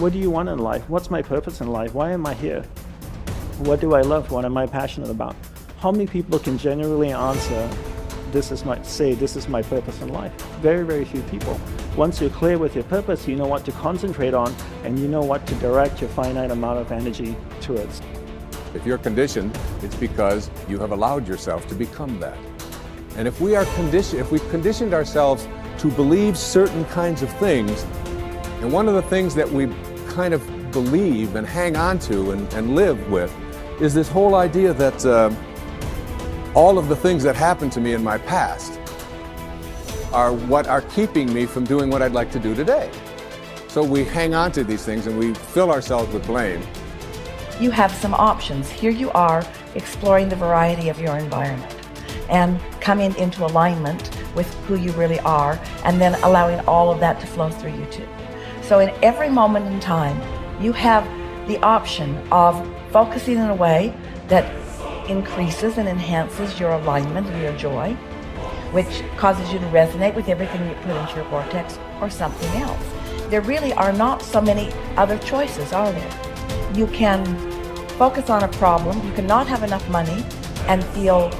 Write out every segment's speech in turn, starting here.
What do you want in life? What's my purpose in life? Why am I here? What do I love? What am I passionate about? How many people can genuinely answer, this is my purpose in life? Very, very few people. Once you're clear with your purpose, you know what to concentrate on, and you know what to direct your finite amount of energy towards. If you're conditioned, it's because you have allowed yourself to become that. And if we've conditioned ourselves to believe certain kinds of things, and one of the things that we kind of believe and hang on to and live with is this whole idea that all of the things that happened to me in my past are what are keeping me from doing what I'd like to do today. So we hang on to these things and we fill ourselves with blame. You have some options. Here you are exploring the variety of your environment and coming into alignment with who you really are, and then allowing all of that to flow through you too. So in every moment in time, you have the option of focusing in a way that increases and enhances your alignment and your joy, which causes you to resonate with everything you put into your vortex, or something else. There really are not so many other choices, are there? You can focus on a problem. You cannot have enough money and feel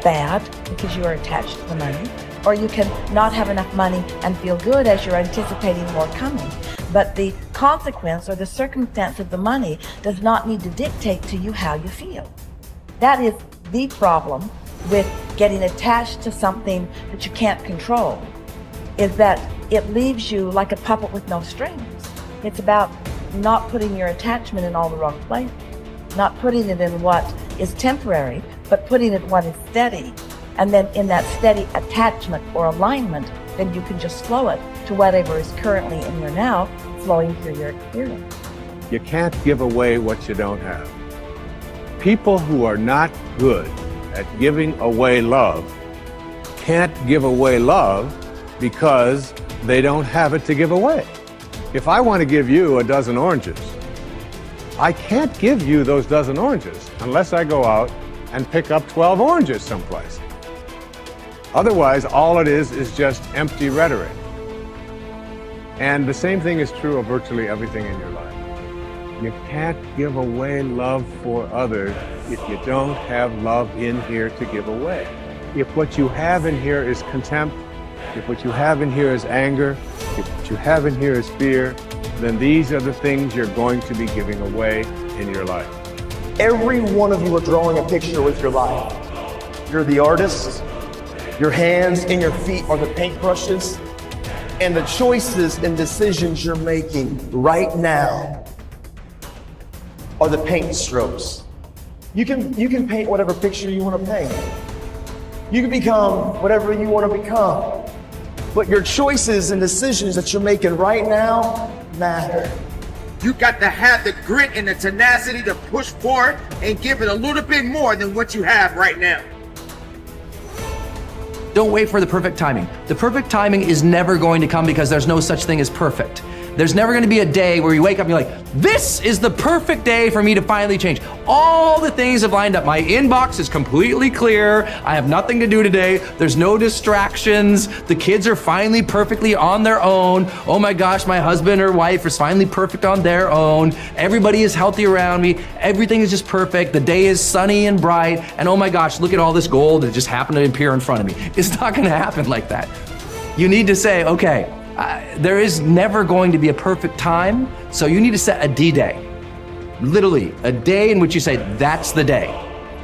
bad because you are attached to the money, or you can not have enough money and feel good as you're anticipating more coming. But the consequence or the circumstance of the money does not need to dictate to you how you feel. That is the problem with getting attached to something that you can't control, is that it leaves you like a puppet with no strings. It's about not putting your attachment in all the wrong places, not putting it in what is temporary, but putting it in what is steady. And then in that steady attachment or alignment, then you can just flow it to whatever is currently in your now, flowing through your experience. You can't give away what you don't have. People who are not good at giving away love can't give away love because they don't have it to give away. If I want to give you a dozen oranges, I can't give you those dozen oranges unless I go out and pick up 12 oranges someplace. Otherwise, all it is just empty rhetoric. And the same thing is true of virtually everything in your life. You can't give away love for others if you don't have love in here to give away. If what you have in here is contempt, if what you have in here is anger, if what you have in here is fear, then these are the things you're going to be giving away in your life. Every one of you are drawing a picture with your life. You're the artist. Your hands and your feet are the paintbrushes. And the choices and decisions you're making right now are the paint strokes. You can paint whatever picture you want to paint. You can become whatever you want to become. But your choices and decisions that you're making right now matter. You got to have the grit and the tenacity to push forward and give it a little bit more than what you have right now. Don't wait for the perfect timing. The perfect timing is never going to come because there's no such thing as perfect. There's never going to be a day where you wake up and you're like, this is the perfect day for me to finally change. All the things have lined up. My inbox is completely clear. I have nothing to do today. There's no distractions. The kids are finally perfectly on their own. Oh my gosh, my husband or wife is finally perfect on their own. Everybody is healthy around me. Everything is just perfect. The day is sunny and bright. And oh my gosh, look at all this gold that just happened to appear in front of me. It's not going to happen like that. You need to say, okay, there is never going to be a perfect time, so you need to set a D-Day. Literally, a day in which you say, that's the day.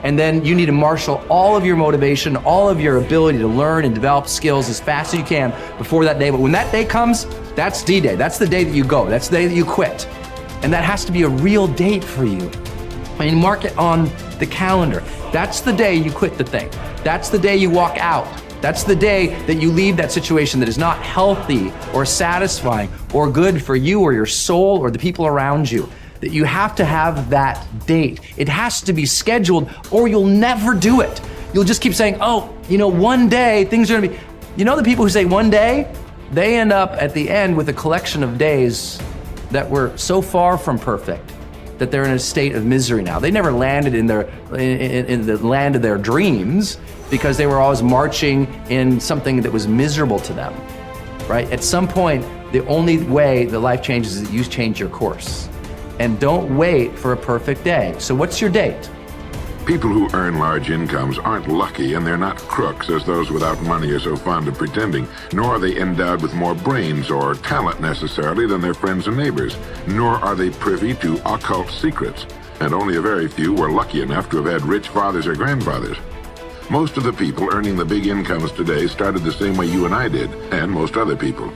And then you need to marshal all of your motivation, all of your ability to learn and develop skills as fast as you can before that day. But when that day comes, that's D-Day. That's the day that you go. That's the day that you quit. And that has to be a real date for you. I mean, mark it on the calendar. That's the day you quit the thing. That's the day you walk out. That's the day that you leave that situation that is not healthy or satisfying or good for you or your soul or the people around you. That you have to have that date. It has to be scheduled or you'll never do it. You'll just keep saying, oh, one day things are gonna be, the people who say one day, they end up at the end with a collection of days that were so far from perfect that they're in a state of misery now. They never landed in the land of their dreams because they were always marching in something that was miserable to them. right? At some point, the only way that life changes is that you change your course. And don't wait for a perfect day. So what's your date? People who earn large incomes aren't lucky, and they're not crooks as those without money are so fond of pretending, nor are they endowed with more brains or talent necessarily than their friends and neighbors, nor are they privy to occult secrets, and only a very few were lucky enough to have had rich fathers or grandfathers. Most of the people earning the big incomes today started the same way you and I did, and most other people.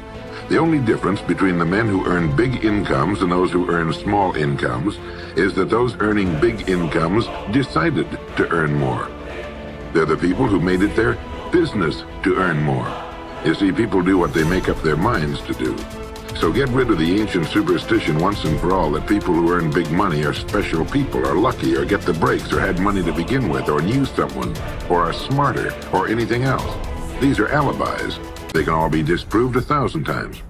The only difference between the men who earn big incomes and those who earn small incomes is that those earning big incomes decided to earn more. They're the people who made it their business to earn more. You see, people do what they make up their minds to do. So get rid of the ancient superstition once and for all that people who earn big money are special people, are lucky, or get the breaks, or had money to begin with, or knew someone, or are smarter, or anything else. These are alibis. They can all be disproved 1,000 times.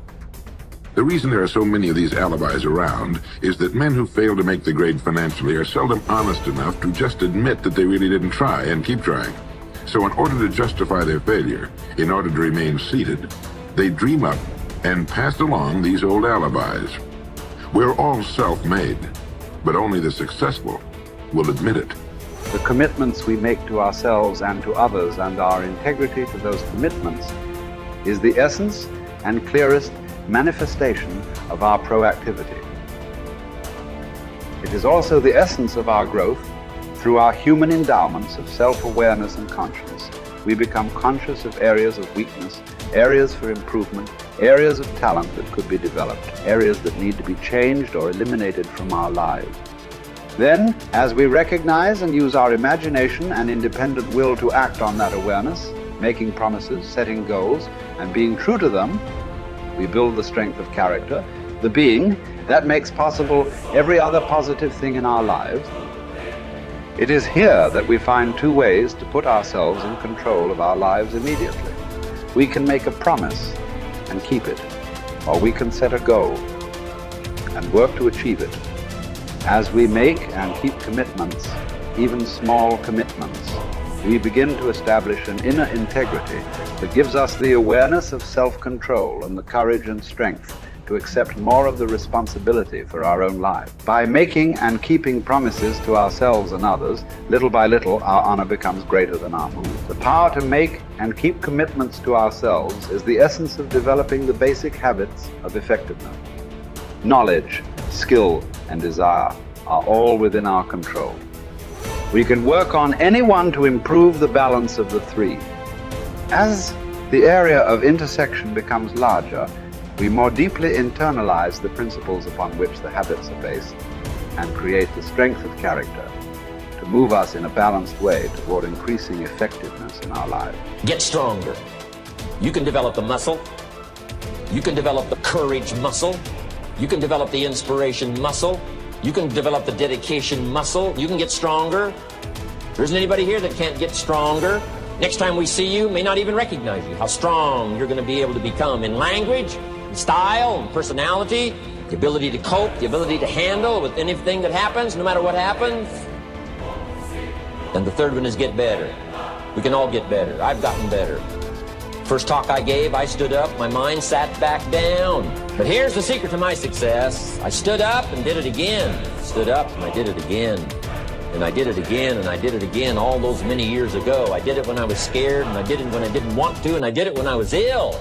The reason there are so many of these alibis around is that men who fail to make the grade financially are seldom honest enough to just admit that they really didn't try and keep trying. So in order to justify their failure, in order to remain seated, they dream up and pass along these old alibis. We're all self-made, but only the successful will admit it. The commitments we make to ourselves and to others, and our integrity to those commitments, is the essence and clearest manifestation of our proactivity. It is also the essence of our growth through our human endowments of self-awareness and conscience. We become conscious of areas of weakness, areas for improvement, areas of talent that could be developed, areas that need to be changed or eliminated from our lives. Then, as we recognize and use our imagination and independent will to act on that awareness, making promises, setting goals, and being true to them, we build the strength of character, the being that makes possible every other positive thing in our lives. It is here that we find two ways to put ourselves in control of our lives immediately. We can make a promise and keep it, or we can set a goal and work to achieve it. As we make and keep commitments, even small commitments, we begin to establish an inner integrity that gives us the awareness of self-control and the courage and strength to accept more of the responsibility for our own lives. By making and keeping promises to ourselves and others, little by little, our honor becomes greater than our mood. The power to make and keep commitments to ourselves is the essence of developing the basic habits of effectiveness. Knowledge, skill, and desire are all within our control. We can work on any one to improve the balance of the three. As the area of intersection becomes larger, we more deeply internalize the principles upon which the habits are based and create the strength of character to move us in a balanced way toward increasing effectiveness in our lives. Get stronger. You can develop the muscle. You can develop the courage muscle. You can develop the inspiration muscle. You can develop the dedication muscle. You can get stronger. There isn't anybody here that can't get stronger. Next time we see you, may not even recognize you. How strong you're going to be able to become in language, in style, and personality, the ability to cope, the ability to handle with anything that happens, no matter what happens. And the third one is get better. We can all get better. I've gotten better. First talk I gave, I stood up, my mind sat back down. But here's the secret to my success. I stood up and did it again. Stood up and I did it again. And I did it again, and I did it again all those many years ago. I did it when I was scared, and I did it when I didn't want to, and I did it when I was ill.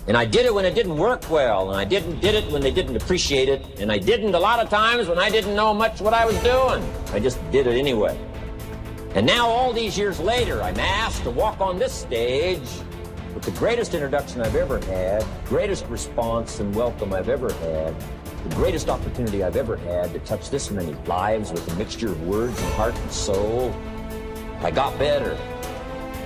And I did it when it didn't work well, and I did it when they didn't appreciate it, and I didn't a lot of times when I didn't know much what I was doing. I just did it anyway. And now all these years later, I'm asked to walk on this stage with the greatest introduction I've ever had, greatest response and welcome I've ever had, the greatest opportunity I've ever had to touch this many lives with a mixture of words and heart and soul. I got better.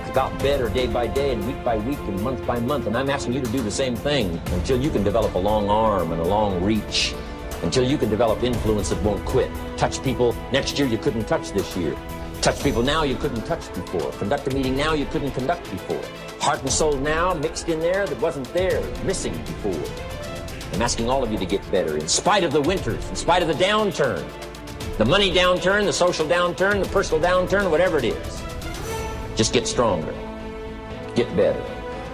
I got better day by day and week by week and month by month, and I'm asking you to do the same thing until you can develop a long arm and a long reach, until you can develop influence that won't quit. Touch people next year you couldn't touch this year. Touch people now you couldn't touch before. Conduct a meeting now you couldn't conduct before. Heart and soul now mixed in there that wasn't there, missing before. I'm asking all of you to get better in spite of the winters, in spite of the downturn, the money downturn, the social downturn, the personal downturn, whatever it is. Just get stronger. Get better.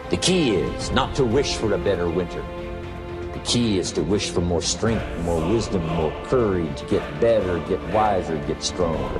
The key is not to wish for a better winter. The key is to wish for more strength, more wisdom, more courage, get better, get wiser, get stronger.